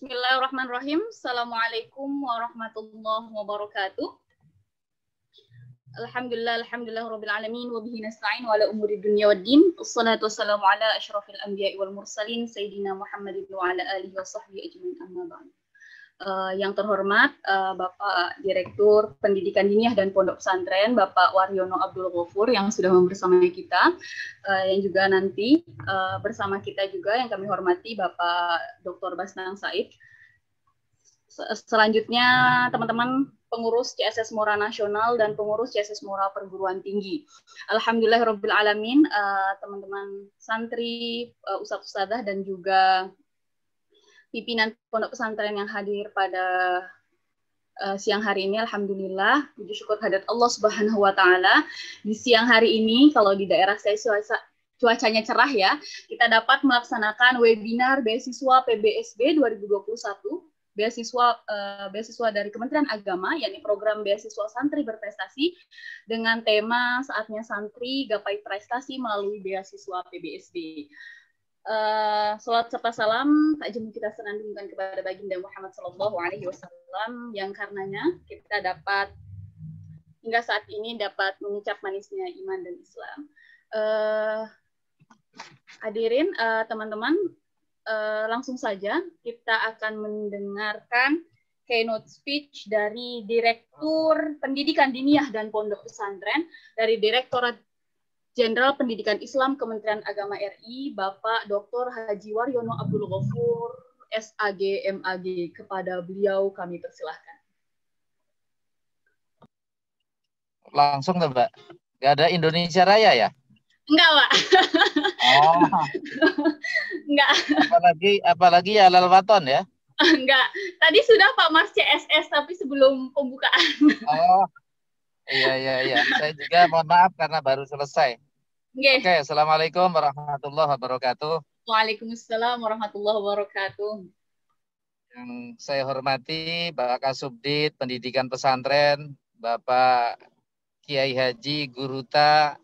Bismillahirrahmanirrahim. Assalamualaikum warahmatullahi wabarakatuh. Alhamdulillah rabbil alamin wa bihi nasta'in wa ala umuri dunya waddin. Wassalatu wassalamu ala asyrafil anbiya'i wal mursalin sayyidina Muhammadin wa ala alihi wa sahbihi ajmain, amma ba'd. Yang terhormat Bapak Direktur Pendidikan Diniyah dan Pondok Pesantren, Bapak Waryono Abdul Ghafur yang sudah bersama kita, yang juga nanti bersama kita juga yang kami hormati Bapak Dr. Basnang Said. Selanjutnya teman-teman pengurus CSS Mora Nasional dan pengurus CSS Mora Perguruan Tinggi. Alhamdulillahirabbil alamin, teman-teman santri, ustadz-ustadzah dan juga pimpinan pondok pesantren yang hadir pada siang hari ini, alhamdulillah, puji syukur kehadirat Allah Subhanahu wa taala. Di siang hari ini kalau di daerah saya cuacanya cerah ya, kita dapat melaksanakan webinar beasiswa PBSB 2021, beasiswa dari Kementerian Agama, yakni program beasiswa santri berprestasi dengan tema saatnya santri gapai prestasi melalui beasiswa PBSB. Salat serta salam tak jemu kita senandungkan kepada baginda Muhammad Sallallahu Alaihi Wasallam yang karenanya kita dapat hingga saat ini dapat mengucap manisnya iman dan Islam. Hadirin teman-teman, langsung saja kita akan mendengarkan keynote speech dari Direktur Pendidikan Diniyah dan Pondok Pesantren dari Direktorat Jenderal Pendidikan Islam Kementerian Agama RI, Bapak Dr. Haji Waryono Abdul Ghafur, SAG, MAG. Kepada beliau kami persilahkan. Langsung tuh, Mbak. Nggak ada Indonesia Raya ya? Enggak, Pak. Oh. Enggak. Apalagi ya Lalwaton ya? Enggak. Tadi sudah Pak Mas CSS, tapi sebelum pembukaan. Oh. Iya. Saya juga mohon maaf karena baru selesai. Oke, Assalamualaikum warahmatullahi wabarakatuh. Waalaikumsalam warahmatullahi wabarakatuh. Yang saya hormati Bapak Kasubdit Pendidikan Pesantren, Bapak Kiai Haji Guruta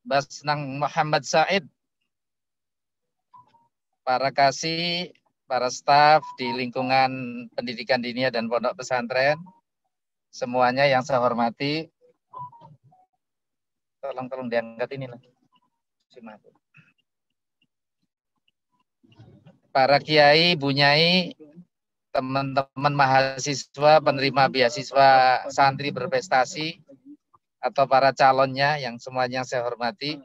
Basnang Muhammad Said, para kasih, para staf di lingkungan pendidikan diniyah dan pondok pesantren, semuanya yang saya hormati, tolong diangkat ini lah. Para kiai, bunyai, teman-teman mahasiswa, penerima beasiswa santri berprestasi, atau para calonnya yang semuanya saya hormati.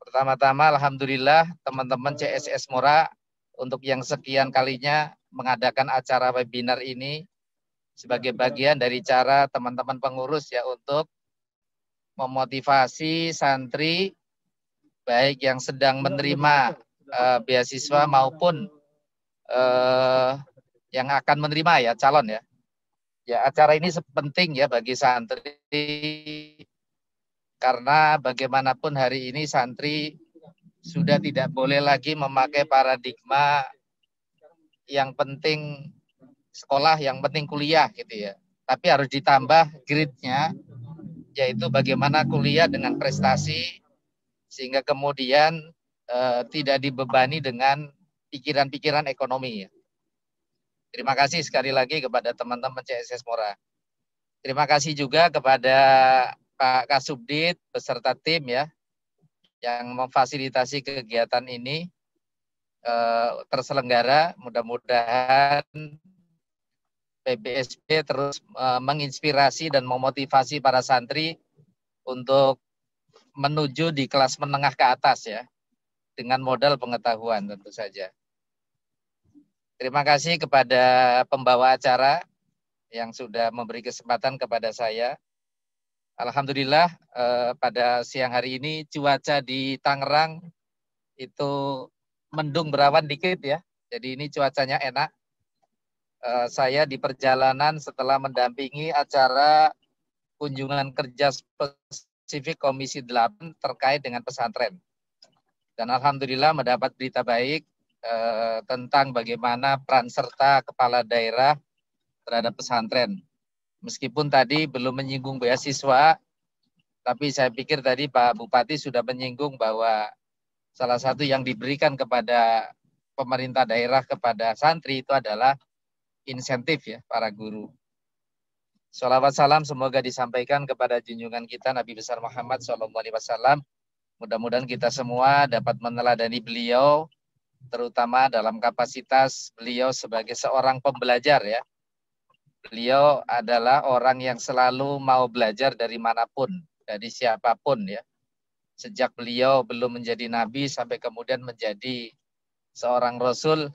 Pertama-tama, alhamdulillah teman-teman CSS Mora untuk yang sekian kalinya mengadakan acara webinar ini sebagai bagian dari cara teman-teman pengurus ya untuk memotivasi santri baik yang sedang menerima beasiswa maupun yang akan menerima ya calon ya. Ya acara ini penting ya bagi santri karena bagaimanapun hari ini santri sudah tidak boleh lagi memakai paradigma yang penting sekolah, yang penting kuliah gitu ya. Tapi harus ditambah grade-nya, yaitu bagaimana kuliah dengan prestasi, sehingga kemudian tidak dibebani dengan pikiran-pikiran ekonomi ya. Terima kasih sekali lagi kepada teman-teman CSS Mora. Terima kasih juga kepada Pak Kasubdit beserta tim ya, yang memfasilitasi kegiatan ini terselenggara. Mudah-mudahan PBSB terus menginspirasi dan memotivasi para santri untuk menuju di kelas menengah ke atas ya, dengan modal pengetahuan tentu saja. Terima kasih kepada pembawa acara yang sudah memberi kesempatan kepada saya. Alhamdulillah pada siang hari ini cuaca di Tangerang itu mendung berawan dikit ya, jadi ini cuacanya enak. Saya di perjalanan setelah mendampingi acara kunjungan kerja spesifik Komisi 8 terkait dengan pesantren. Dan alhamdulillah mendapat berita baik tentang bagaimana peran serta kepala daerah terhadap pesantren. Meskipun tadi belum menyinggung beasiswa, tapi saya pikir tadi Pak Bupati sudah menyinggung bahwa salah satu yang diberikan kepada pemerintah daerah kepada santri itu adalah insentif ya para guru. Sholawat salam semoga disampaikan kepada junjungan kita Nabi besar Muhammad SAW. Mudah-mudahan kita semua dapat meneladani beliau, terutama dalam kapasitas beliau sebagai seorang pembelajar ya. Beliau adalah orang yang selalu mau belajar dari manapun, dari siapapun ya. Sejak beliau belum menjadi nabi sampai kemudian menjadi seorang rasul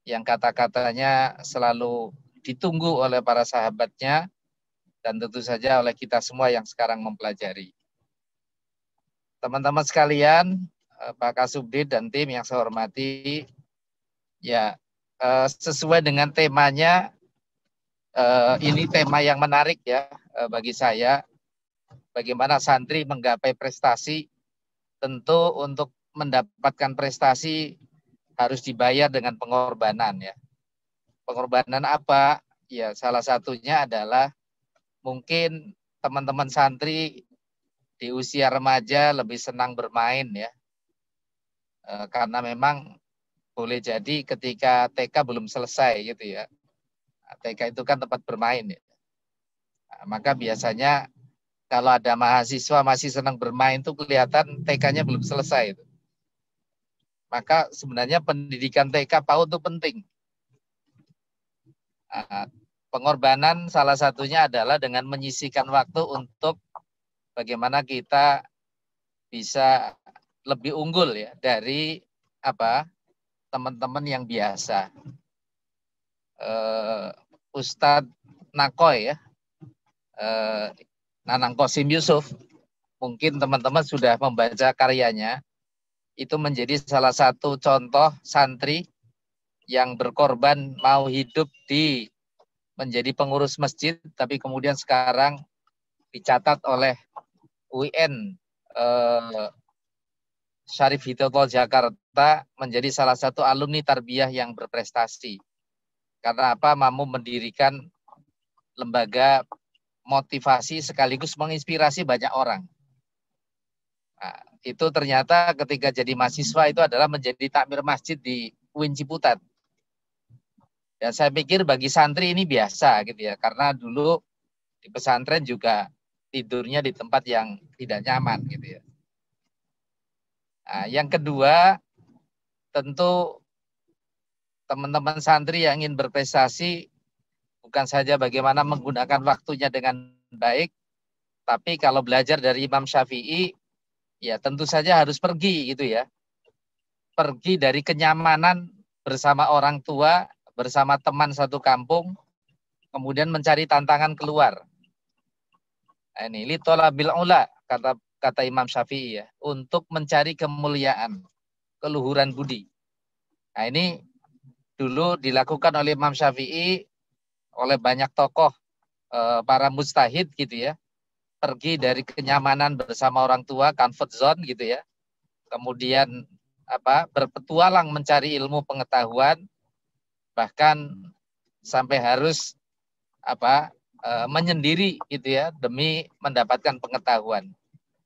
yang kata-katanya selalu ditunggu oleh para sahabatnya dan tentu saja oleh kita semua yang sekarang mempelajari. Teman-teman sekalian, Pak Kasubdit dan tim yang saya hormati, ya sesuai dengan temanya, ini tema yang menarik ya bagi saya. Bagaimana santri menggapai prestasi, tentu untuk mendapatkan prestasi harus dibayar dengan pengorbanan ya. Pengorbanan apa? Ya salah satunya adalah mungkin teman-teman santri di usia remaja lebih senang bermain ya. Karena memang boleh jadi ketika TK belum selesai gitu ya. TK itu kan tempat bermain ya. Maka biasanya kalau ada mahasiswa masih senang bermain tuh kelihatan TK-nya belum selesai. Maka sebenarnya pendidikan TK PAUD itu penting. Pengorbanan salah satunya adalah dengan menyisihkan waktu untuk bagaimana kita bisa lebih unggul ya dari teman-teman yang biasa. Ustadz Nakoy ya, Nanang Qasim Yusuf, mungkin teman-teman sudah membaca karyanya. Itu menjadi salah satu contoh santri yang berkorban mau hidup di menjadi pengurus masjid, tapi kemudian sekarang dicatat oleh UIN Syarif Hidayatullah Jakarta menjadi salah satu alumni tarbiyah yang berprestasi. Karena apa? Mampu mendirikan lembaga motivasi sekaligus menginspirasi banyak orang. Nah, itu ternyata ketika jadi mahasiswa itu adalah menjadi takmir masjid di UIN Ciputat. Dan saya pikir bagi santri ini biasa gitu ya, karena dulu di pesantren juga tidurnya di tempat yang tidak nyaman gitu ya. Nah, yang kedua, tentu teman-teman santri yang ingin berprestasi bukan saja bagaimana menggunakan waktunya dengan baik, tapi kalau belajar dari Imam Syafi'i, ya tentu saja harus pergi gitu ya. Pergi dari kenyamanan bersama orang tua, bersama teman satu kampung, kemudian mencari tantangan keluar. Nah, ini litolabil ula, kata Imam Syafi'i ya, untuk mencari kemuliaan, keluhuran budi. Nah, ini dulu dilakukan oleh Imam Syafi'i, oleh banyak tokoh para mujtahid gitu ya. Pergi dari kenyamanan bersama orang tua, comfort zone gitu ya. Kemudian berpetualang mencari ilmu pengetahuan, bahkan sampai harus menyendiri gitu ya demi mendapatkan pengetahuan.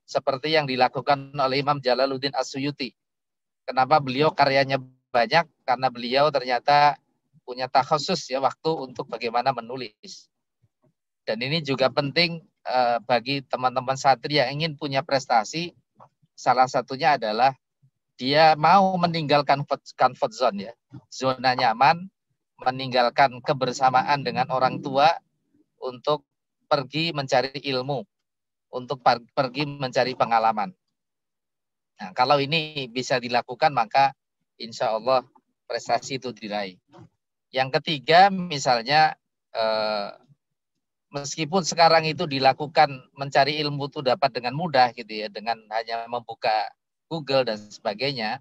Seperti yang dilakukan oleh Imam Jalaluddin As-Suyuti. Kenapa beliau karyanya banyak? Karena beliau ternyata punya takhusus ya waktu untuk bagaimana menulis. Dan ini juga penting bagi teman-teman santri yang ingin punya prestasi. Salah satunya adalah dia mau meninggalkan comfort zone ya, zona nyaman, meninggalkan kebersamaan dengan orang tua untuk pergi mencari ilmu, untuk pergi mencari pengalaman. Nah, kalau ini bisa dilakukan maka insya Allah prestasi itu diraih. Yang ketiga misalnya meskipun sekarang itu dilakukan mencari ilmu itu dapat dengan mudah gitu ya, dengan hanya membuka Google dan sebagainya,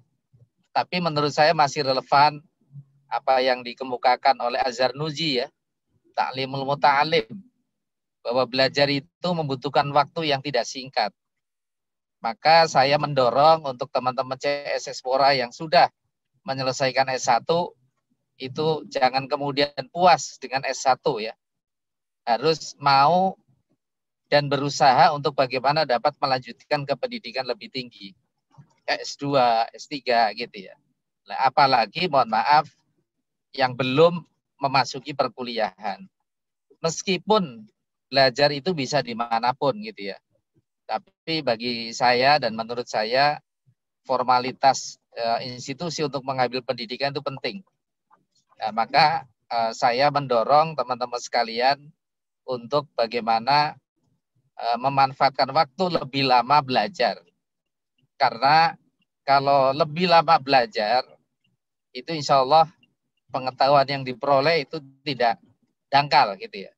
tapi menurut saya masih relevan apa yang dikemukakan oleh Az-Zarnuji ya, Ta'limul Muta'alim, bahwa belajar itu membutuhkan waktu yang tidak singkat. Maka saya mendorong untuk teman-teman CSS Mora yang sudah menyelesaikan S1, itu jangan kemudian puas dengan S1 ya. Harus mau dan berusaha untuk bagaimana dapat melanjutkan ke pendidikan lebih tinggi. S2, S3 gitu ya. Nah, apalagi mohon maaf yang belum memasuki perkuliahan. Meskipun belajar itu bisa dimanapun gitu ya. Tapi bagi saya dan menurut saya formalitas institusi untuk mengambil pendidikan itu penting. Nah, maka saya mendorong teman-teman sekalian untuk bagaimana memanfaatkan waktu lebih lama belajar. Karena kalau lebih lama belajar, itu insya Allah pengetahuan yang diperoleh itu tidak dangkal gitu ya.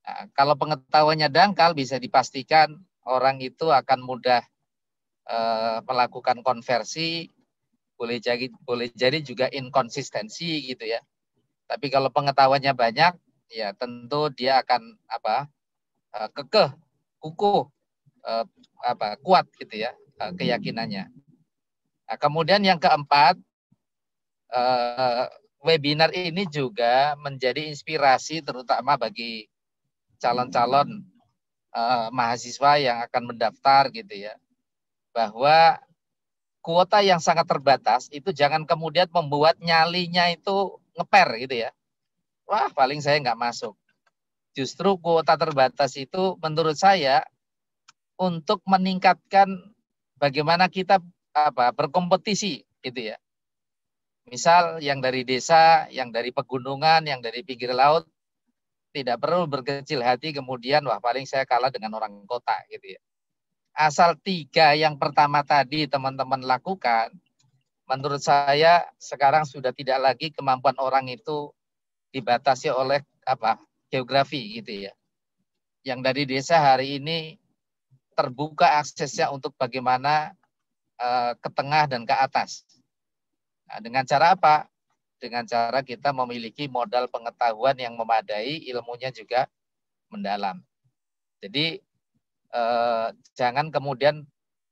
Nah, kalau pengetahuannya dangkal bisa dipastikan orang itu akan mudah melakukan konversi, boleh jadi juga inkonsistensi gitu ya. Tapi kalau pengetahuannya banyak, ya tentu dia akan kekeh, kukuh, kuat gitu ya keyakinannya. Nah, kemudian yang keempat, webinar ini juga menjadi inspirasi terutama bagi calon-calon mahasiswa yang akan mendaftar gitu ya, bahwa kuota yang sangat terbatas itu jangan kemudian membuat nyalinya itu ngeper gitu ya. Wah, paling saya nggak masuk. Justru kuota terbatas itu menurut saya untuk meningkatkan bagaimana kita berkompetisi gitu ya. Misal yang dari desa, yang dari pegunungan, yang dari pinggir laut, tidak perlu berkecil hati kemudian wah paling saya kalah dengan orang kota gitu ya. Asal 3 yang pertama tadi teman-teman lakukan, menurut saya sekarang sudah tidak lagi kemampuan orang itu dibatasi oleh geografi gitu ya. Yang dari desa hari ini terbuka aksesnya untuk bagaimana ke tengah dan ke atas. Nah, dengan cara apa? Dengan cara kita memiliki modal pengetahuan yang memadai, ilmunya juga mendalam. Jadi jangan kemudian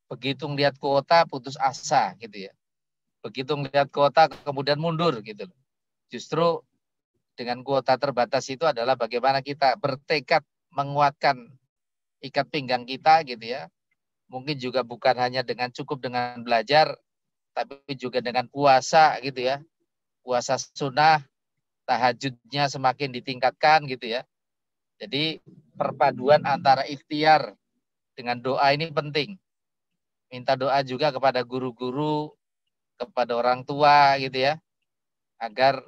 begitu melihat kuota putus asa gitu ya. Begitu melihat kuota kemudian mundur gitu. Justru dengan kuota terbatas itu adalah bagaimana kita bertekad menguatkan ikat pinggang kita gitu ya. Mungkin juga bukan hanya cukup dengan belajar, tapi juga dengan puasa gitu ya. Puasa sunnah, tahajudnya semakin ditingkatkan gitu ya. Jadi perpaduan antara ikhtiar dengan doa ini penting. Minta doa juga kepada guru-guru, kepada orang tua gitu ya. Agar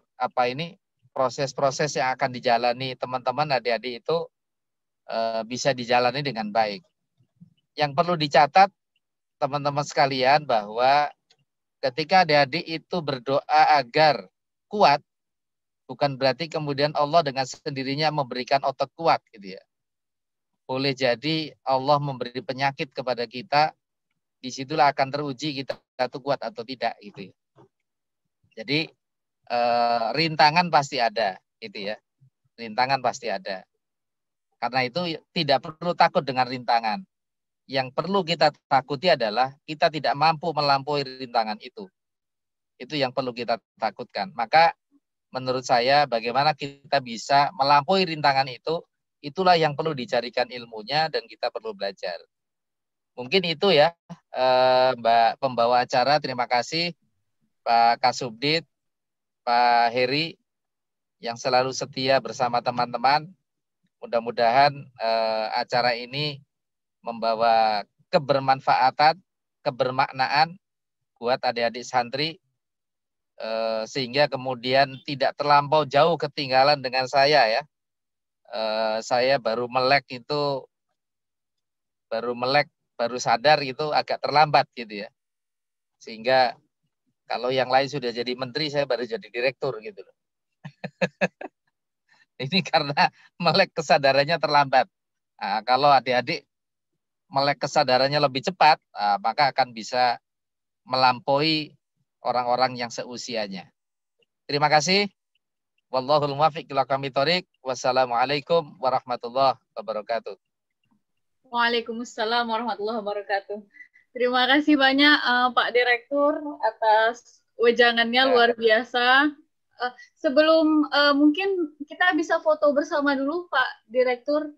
proses-proses yang akan dijalani teman-teman adik-adik itu bisa dijalani dengan baik. Yang perlu dicatat teman-teman sekalian bahwa ketika adik-adik itu berdoa agar kuat, bukan berarti kemudian Allah dengan sendirinya memberikan otot kuat gitu ya. Boleh jadi Allah memberi penyakit kepada kita, disitulah akan teruji kita itu kuat atau tidak gitu ya. Jadi rintangan pasti ada gitu ya. Rintangan pasti ada. Karena itu tidak perlu takut dengan rintangan. Yang perlu kita takuti adalah kita tidak mampu melampaui rintangan itu. Itu yang perlu kita takutkan. Maka menurut saya bagaimana kita bisa melampaui rintangan itu, itulah yang perlu dicarikan ilmunya dan kita perlu belajar. Mungkin itu ya Mbak pembawa acara. Terima kasih Pak Kasubdit, Pak Heri yang selalu setia bersama teman-teman. Mudah-mudahan acara ini membawa kebermanfaatan, kebermaknaan buat adik-adik santri sehingga kemudian tidak terlampau jauh ketinggalan dengan saya ya. Saya baru baru sadar itu agak terlambat gitu ya. Sehingga kalau yang lain sudah jadi menteri, saya baru jadi direktur gitu loh. Ini karena melek kesadarannya terlambat. Nah, kalau adik-adik melek kesadarannya lebih cepat, maka akan bisa melampaui orang-orang yang seusianya. Terima kasih. Wallahul muwaffiq ila aqwamit thoriq. Wassalamualaikum warahmatullahi wabarakatuh. Waalaikumsalam warahmatullahi wabarakatuh. Terima kasih banyak Pak Direktur atas wejangannya luar biasa. Sebelum mungkin kita bisa foto bersama dulu Pak Direktur.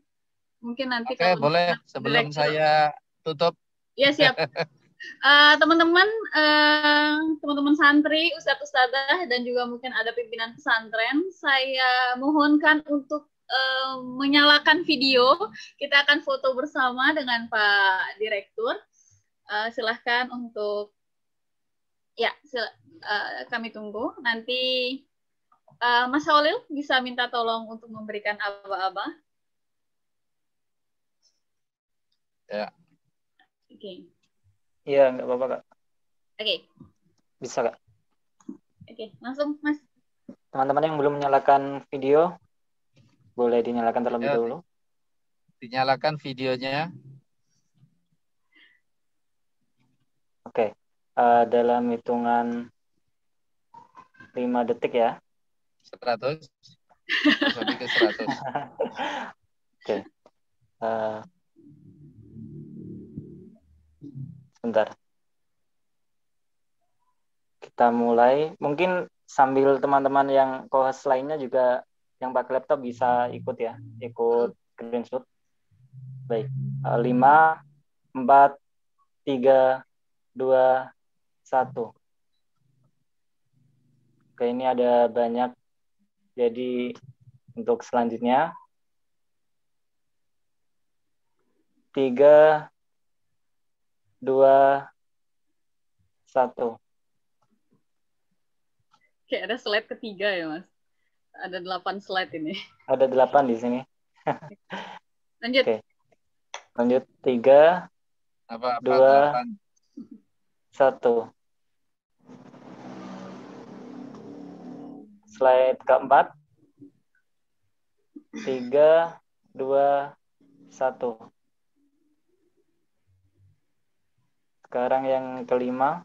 Mungkin nanti Oke, boleh sebelum Direktur saya tutup. Ya siap. Teman-teman, teman-teman santri, ustadz ustadzah, dan juga mungkin ada pimpinan pesantren, saya mohonkan untuk menyalakan video. Kita akan foto bersama dengan Pak Direktur. Silahkan untuk, ya, kami tunggu. Nanti Mas Holil bisa minta tolong untuk memberikan aba-aba. Ya. Oke. Iya, nggak apa-apa, Kak. Oke. Bisa, Kak. Oke, langsung, Mas. Teman-teman yang belum menyalakan video, boleh dinyalakan terlebih dahulu. Dinyalakan videonya. Oke. Dalam hitungan 5 detik ya. 100. Sampai ke 100. Oke. Sebentar. Kita mulai. Mungkin sambil teman-teman yang co-host lainnya juga yang pakai laptop bisa ikut ya. Ikut screenshot. Baik. 5, 4, 3, 2, 1. Oke, ini ada banyak. Jadi untuk selanjutnya 3, 2, 1. Kayak ada slide ketiga ya, Mas. Ada 8 slide ini. Ada 8 di sini. Lanjut. Oke. Lanjut 3, 2, 1. Slide keempat. 3, 2, 1. Sekarang yang kelima.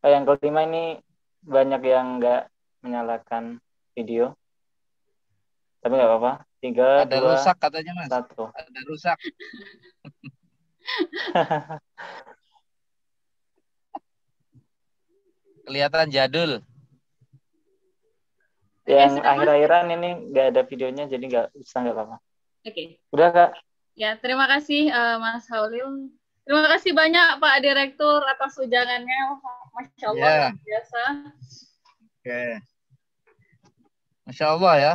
Yang kelima ini banyak yang nggak menyalakan video. Tapi nggak apa-apa. 3, ada 2, rusak katanya, Mas. 1. Ada rusak. Kelihatan jadul. Yang akhir-akhiran ini nggak ada videonya, jadi nggak apa-apa. Oke. Udah, Kak? Ya, terima kasih Mas Holil. Terima kasih banyak Pak Direktur atas ujangannya. Masya Allah, Yeah. luar biasa. Oke. Masya Allah ya.